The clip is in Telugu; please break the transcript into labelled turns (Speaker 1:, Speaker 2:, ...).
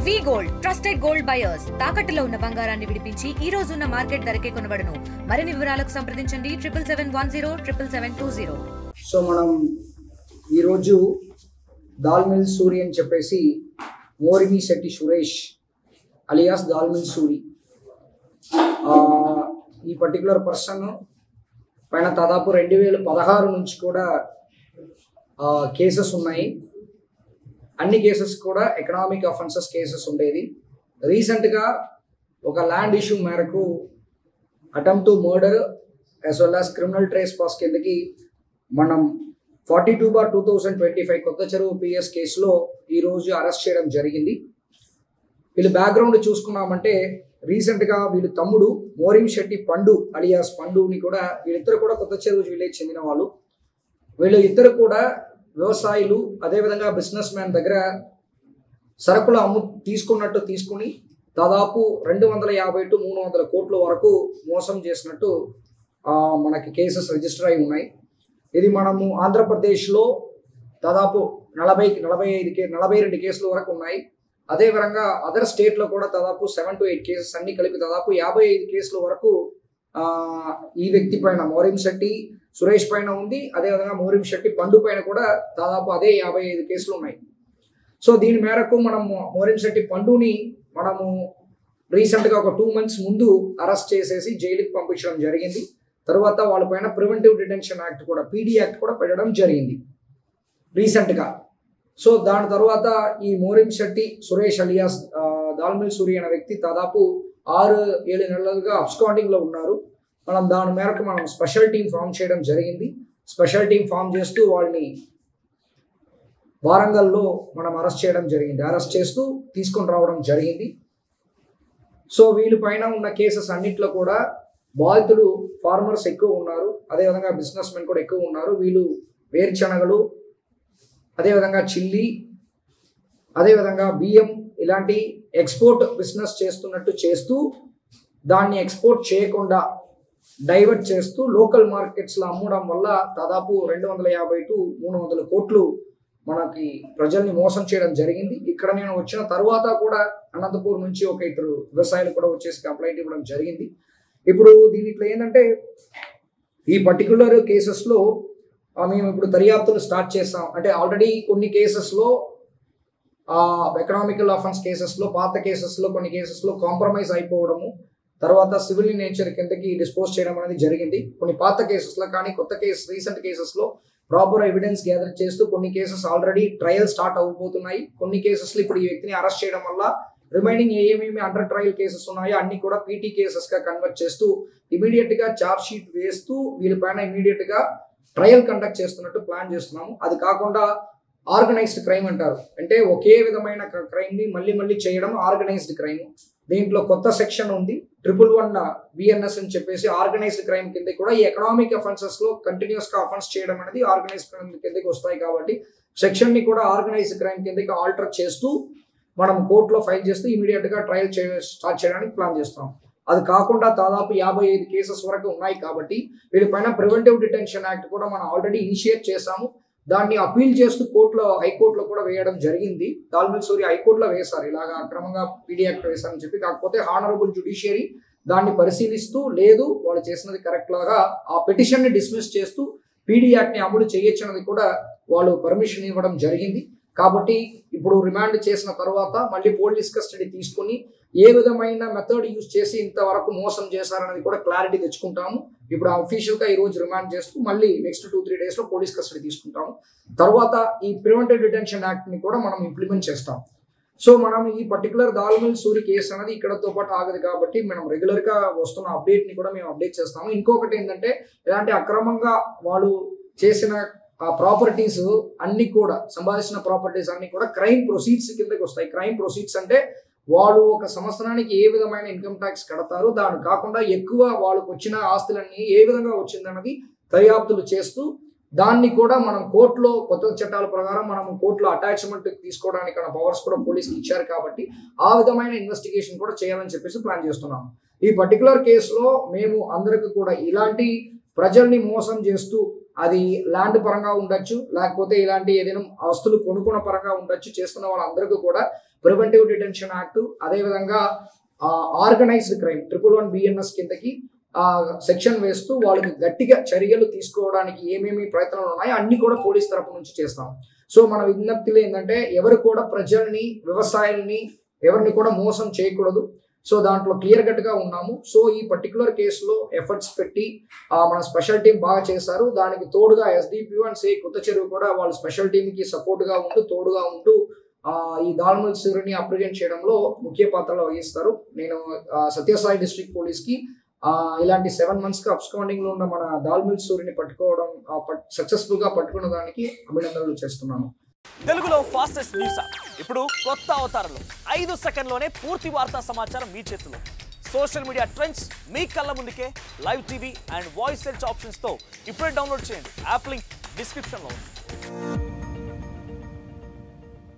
Speaker 1: వి గోల్డ్ ట్రస్టెడ్ గోల్డ్ బయర్స్ తాకట్టులో ఉన్న బంగారాన్ని విడిపించి ఈ రోజు ఉన్న మార్కెట్ ధరకే కొనబడును. మరిన్ని వివరాలకు సంప్రదించండి 7771077720.
Speaker 2: సో మనం ఈరోజు దాల్మిల్ సూరి అని చెప్పేసి మోరిమిశెట్టి సురేష్ అలియాస్ దాల్మిల్ సూరి ఈ పర్టికులర్ పర్సన్ పైన దాదాపు 2016 నుంచి కూడా కేసెస్ ఉన్నాయి. అన్ని కేసెస్ కూడా ఎకనామిక్ అఫెన్సెస్ కేసెస్ ఉండేది. రీసెంట్గా ఒక ల్యాండ్ ఇష్యూ మేరకు attempt to murder as well as criminal trace pass కిందకి మనం 42/2025 కొత్త చెరువు పిఎస్ కేసులో ఈరోజు అరెస్ట్ చేయడం జరిగింది. వీళ్ళ బ్యాక్గ్రౌండ్ చూసుకున్నామంటే రీసెంట్గా వీళ్ళ తమ్ముడు మోరిమిశెట్టి పండు అలియాస్ పండుని కూడా వీళ్ళిద్దరు కూడా కొత్త చెరువు విలేజ్ చెందిన వాళ్ళు. వీళ్ళు ఇద్దరు కూడా వ్యవసాయులు, అదేవిధంగా బిజినెస్ మ్యాన్ దగ్గర సరుకులు తీసుకుని దాదాపు 250 to 300 కోట్ల వరకు మోసం చేసినట్టు మనకి కేసెస్ రిజిస్టర్ అయి ఉన్నాయి. ఇది మనము ఆంధ్రప్రదేశ్లో దాదాపు 42 కేసుల వరకు ఉన్నాయి. అదేవిధంగా అదర్ స్టేట్లో కూడా దాదాపు 7 to 8 కేసెస్ అన్ని కలిపి దాదాపు 55 కేసుల వరకు ఈ వ్యక్తి పైన మోరిమిశెట్టి సురేష్ పైన ఉంది. అదేవిధంగా మోరిమిశెట్టి పండు పైన కూడా దాదాపు అదే 55 కేసులు ఉన్నాయి. సో దీని మేరకు మనము మోరిమిశెట్టి పండుని మనము రీసెంట్గా ఒక 2 months ముందు అరెస్ట్ చేసేసి జైలుకి పంపించడం జరిగింది. తర్వాత వాళ్ళపైన ప్రివెంటివ్ డిటెన్షన్ యాక్ట్ కూడా పీడీ యాక్ట్ కూడా పెట్టడం జరిగింది రీసెంట్గా. సో దాని తర్వాత ఈ మోరిమిశెట్టి సురేష్ అలియాస్ దాల్మిల్ సూరి అనే వ్యక్తి దాదాపు 6-7 నెలలుగా అబ్స్కాండింగ్లో ఉన్నారు. మనం దాని మేరకు మనం స్పెషల్ టీం ఫామ్ చేయడం జరిగింది. స్పెషల్ టీం ఫామ్ చేస్తూ వాళ్ళని వారంగల్లో మనం అరెస్ట్ చేయడం జరిగింది. అరెస్ట్ చేస్తూ తీసుకొని రావడం జరిగింది. సో వీళ్ళ పైన ఉన్న కేసెస్ అన్నిట్లో కూడా బాధితులు ఫార్మర్స్ ఎక్కువ ఉన్నారు, అదేవిధంగా బిజినెస్ మెన్ కూడా ఎక్కువ ఉన్నారు. వీళ్ళు వేరుశనగలు, అదేవిధంగా చిల్లీ, అదేవిధంగా బియ్యం ఇలాంటి ఎక్స్పోర్ట్ బిజినెస్ చేస్తూ దాన్ని ఎక్స్పోర్ట్ చేయకుండా డైవర్ట్ చేస్తూ లోకల్ మార్కెట్స్లో అమ్మడం వల్ల దాదాపు 250 to 300 కోట్లు మనకి ప్రజల్ని మోసం చేయడం జరిగింది. ఇక్కడ నేను వచ్చిన తర్వాత కూడా అనంతపూర్ నుంచి ఒక 2 వ్యవసాయాలు కూడా వచ్చేసి కంప్లైంట్ ఇవ్వడం జరిగింది. ఇప్పుడు దీనిట్లో ఏంటంటే ఈ పర్టికులర్ కేసెస్లో మేము ఇప్పుడు దర్యాప్తులు స్టార్ట్ చేస్తాం. అంటే ఆల్రెడీ కొన్ని కేసెస్లో ఎకనామికల్ అఫెన్స్ కేసెస్లో, పాత కేసెస్లో కొన్ని కేసెస్లో కాంప్రమైజ్ అయిపోవడము, తర్వాత సివిల్ నేచర్ కిందకి డిస్పోజ్ చేయడం అనేది జరిగింది. కొన్ని పాత కేసెస్లో కానీ కొత్త రీసెంట్ కేసెస్లో ప్రాపర్ ఎవిడెన్స్ గ్యాదర్ చేస్తూ కొన్ని కేసెస్ ఆల్రెడీ ట్రయల్ స్టార్ట్ అవ్వబోతున్నాయి. కొన్ని కేసెస్లో ఇప్పుడు ఈ వ్యక్తిని అరెస్ట్ చేయడం వల్ల రిమైనింగ్ ఏమేమి అండర్ ట్రయల్ కేసెస్ ఉన్నాయో అన్ని కూడా పీటీ కేసెస్గా కన్వర్ట్ చేస్తూ ఇమీడియట్గా ఛార్జ్ షీట్ వేస్తూ వీళ్ళపైన ఇమీడియట్గా ట్రయల్ కండక్ట్ చేస్తున్నట్టు ప్లాన్ చేస్తున్నాము. అది కాకుండా ఆర్గనైజ్డ్ క్రైమ్ అంటారు, అంటే ఒకే విధమైన క్రైమ్ని మళ్ళీ చేయడం ఆర్గనైజ్డ్ క్రైమ్. దీంట్లో కొత్త సెక్షన్ ఉంది 111 BNS అని చెప్పేసి ఆర్గనైజ్డ్ క్రైమ్ కింద కూడా ఈ ఎకనామిక్ అఫెన్సెస్లో కంటిన్యూస్గా అఫెన్స్ చేయడం అనేది ఆర్గనైజ్డ్ క్రైమ్ కిందకి వస్తాయి. కాబట్టి సెక్షన్ని కూడా ఆర్గనైజ్డ్ క్రైమ్ కిందకి ఆల్టర్ చేస్తూ మనం కోర్టులో ఫైల్ చేస్తూ ఇమీడియట్గా ట్రయల్ స్టార్ట్ చేయడానికి ప్లాన్ చేస్తాం. అది కాకుండా దాదాపు 55 కేసెస్ వరకు ఉన్నాయి. కాబట్టి వీళ్ళపైన ప్రివెంటివ్ డిటెన్షన్ యాక్ట్ కూడా మనం ఆల్రెడీ ఇనిషియేట్ చేశాము. దాన్ని అపీల్ చేస్తూ హైకోర్టులో కూడా వేయడం జరిగింది. దాల్మిల్ సూరి హైకోర్టులో వేశారు, ఇలాగా అక్రమంగా పీడీ యాక్ట్ వేశారని చెప్పి. కాకపోతే హానరబుల్ జ్యుడిషియరీ దాన్ని పరిశీలిస్తూ లేదు వాళ్ళు చేసినది కరెక్ట్ లాగా ఆ పిటిషన్ని డిస్మిస్ చేస్తూ పీడీ యాక్ట్ని అమలు చేయొచ్చన్నది కూడా వాళ్ళు పర్మిషన్ ఇవ్వడం జరిగింది. కాబట్టి ఇప్పుడు రిమాండ్ చేసిన తర్వాత మళ్ళీ పోలీస్ కస్టడీ తీసుకుని ఏ విధమైన మెథడ్ యూజ్ చేసి ఇంతవరకు మోసం చేశారనేది కూడా క్లారిటీ తెచ్చుకుంటాము. ఇప్పుడు అఫీషియల్గా ఈరోజు రిమాండ్ చేస్తూ మళ్ళీ నెక్స్ట్ 2-3 డేస్లో పోలీస్ కస్టడీ తీసుకుంటాము. తర్వాత ఈ ప్రివెంటివ్ డిటెన్షన్ యాక్ట్ని కూడా మనం ఇంప్లిమెంట్ చేస్తాం. సో మనం ఈ పర్టికులర్ దాల్మిల్ సూరి కేసు అనేది ఇక్కడతో పాటు ఆగదు కాబట్టి మనం రెగ్యులర్గా వస్తున్న అప్డేట్ని కూడా మేము అప్డేట్ చేస్తాము. ఇంకొకటి ఏంటంటే ఇలాంటి అక్రమంగా వాళ్ళు చేసిన ఆ ప్రాపర్టీస్ అన్ని కూడా సంపాదించిన ప్రాపర్టీస్ అన్ని కూడా క్రైమ్ ప్రొసీడ్స్ కిందకి వస్తాయి. క్రైమ్ ప్రొసీడ్స్ అంటే వాళ్ళు ఒక సంవత్సరానికి ఏ విధమైన ఇన్కమ్ ట్యాక్స్ కడతారు, దాని కాకుండా ఎక్కువ వాళ్ళకు వచ్చిన ఆస్తులన్నీ ఏ విధంగా వచ్చిందన్నది దర్యాప్తులు చేస్తూ దాన్ని కూడా మనం కోర్టులో కొత్త చట్టాల ప్రకారం మనం కోర్టులో అటాచ్మెంట్ తీసుకోవడానికి పవర్స్ కూడా పోలీసులు ఇచ్చారు. కాబట్టి ఆ విధమైన ఇన్వెస్టిగేషన్ కూడా చేయాలని చెప్పేసి ప్లాన్ చేస్తున్నాము. ఈ పర్టికులర్ కేసులో మేము అందరికీ కూడా ఇలాంటి ప్రజల్ని మోసం చేస్తూ అది ల్యాండ్ పరంగా ఉండొచ్చు, లేకపోతే ఇలాంటి ఏదైనా ఆస్తులు కొనుక్కున్న పరంగా ఉండొచ్చు, చేస్తున్న వాళ్ళందరికీ కూడా ప్రివెంటివ్ డిటెన్షన్ యాక్ట్, అదేవిధంగా ఆర్గనైజ్డ్ క్రైమ్ 111 BNS కిందకి సెక్షన్ వేస్తూ వాళ్ళకి గట్టిగా చర్యలు తీసుకోవడానికి ఏమేమి ప్రయత్నాలు ఉన్నాయో అన్ని కూడా పోలీస్ తరపు నుంచి చేస్తాం. సో మన విజ్ఞప్తిలో ఏంటంటే ఎవరు కూడా ప్రజల్ని, వ్యవసాయాల్ని ఎవరిని కూడా మోసం చేయకూడదు. సో దాంట్లో క్లియర్ కట్గా ఉన్నాము. సో ఈ పర్టికులర్ కేసులో ఎఫర్ట్స్ పెట్టి మన స్పెషల్ టీం బాగా చేశారు. దానికి తోడుగా SDPO అండ్ సిఐ కొత్త చెరువు కూడా వాళ్ళు స్పెషల్ టీంకి సపోర్ట్గా ఉంటూ తోడుగా ఉంటూ ఈ దాల్మల్ సూరిని అప్రిహెండ్ చేయడంలో ముఖ్య పాత్రలో వహిస్తారు. నేను సత్యసాయి డిస్ట్రిక్ట్ పోలీస్కి ఇలాంటి 7 months అబ్స్కాండింగ్ లో ఉన్న మన దాల్మల్ సూరిని పట్టుకోవడం సక్సెస్ఫుల్ గా పట్టుకున్న దానికి అభినందనలు చేస్తున్నాను.
Speaker 3: తెలుగులో ఫాస్టెస్ట్ న్యూస్ ఇప్పుడు కొత్త అవతారంలో 5 సెకండ్లోనే పూర్తి వార్తా సమాచారం మీ చేతిలో. సోషల్ మీడియా ట్రెండ్స్ మీ కళ్ళ ముందుకే live TV and voice search options తో ఇప్పుడే డౌన్లోడ్ చేయండి. యాప్ లింక్ డిస్క్రిప్షన్ లో ఉంది.